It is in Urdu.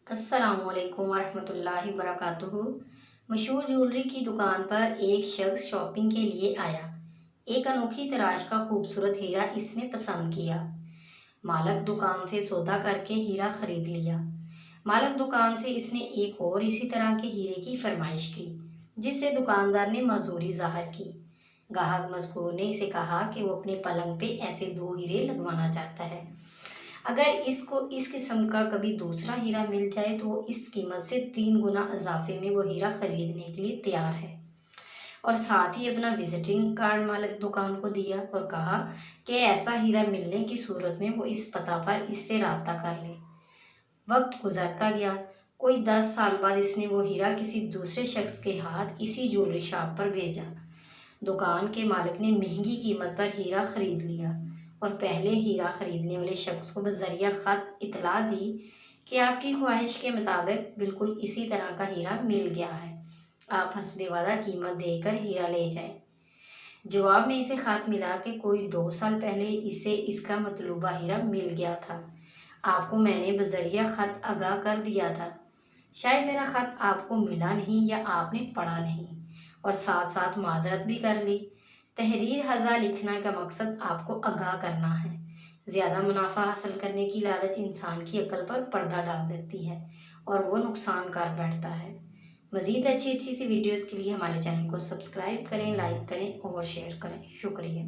السلام علیکم ورحمۃ اللہ وبرکاتہ۔ مشہور جیولری کی دکان پر ایک شخص شاپنگ کے لیے آیا۔ ایک انوکھی تراش کا خوبصورت ہیرا اس نے پسند کیا۔ مالک دکان سے سودا کر کے ہیرا خرید لیا۔ مالک دکان سے اس نے ایک اور اسی طرح کے ہیرے کی فرمائش کی، جس سے دکاندار نے معذوری ظاہر کی۔ گاہک مذکور نے اسے کہا کہ وہ اپنے پلنگ پہ ایسے 2 ہیرے لگوانا چاہتا ہے۔ اگر اس کو اس قسم کا کبھی دوسرا ہیرا مل جائے تو وہ اس قیمت سے 3 گنا اضافے میں وہ ہیرا خریدنے کے لیے تیار ہے، اور ساتھ ہی اپنا وزٹنگ کارڈ مالک دکان کو دیا اور کہا کہ ایسا ہیرا ملنے کی صورت میں وہ اس پتہ پر اس سے رابطہ کر لے۔ وقت گزرتا گیا۔ کوئی 10 سال بعد اس نے وہ ہیرا کسی دوسرے شخص کے ہاتھ اسی جیولری شاپ پر بھیجا۔ دکان کے مالک نے مہنگی قیمت پر ہیرا خرید لیا اور پہلے ہیرا خریدنے والے شخص کو بذریعہ خط اطلاع دی کہ آپ کی خواہش کے مطابق بالکل اسی طرح کا ہیرا مل گیا ہے، آپ حسب وعدہ قیمت دے کر ہیرا لے جائیں۔ جواب میں اسے خط ملا کہ کوئی 2 سال پہلے اسے اس کا مطلوبہ ہیرا مل گیا تھا، آپ کو میں نے بذریعہ خط آگاہ کر دیا تھا، شاید میرا خط آپ کو ملا نہیں یا آپ نے پڑھا نہیں، اور ساتھ ساتھ معذرت بھی کر لی۔ تحریر ہرزہ لکھنا کا مقصد آپ کو آگاہ کرنا ہے۔ زیادہ منافع حاصل کرنے کی لالچ انسان کی عقل پر پردہ ڈال دیتی ہے اور وہ نقصان کر بیٹھتا ہے۔ مزید اچھی سی ویڈیوز کے لیے ہمارے چینل کو سبسکرائب کریں، لائک کریں اور شیئر کریں۔ شکریہ۔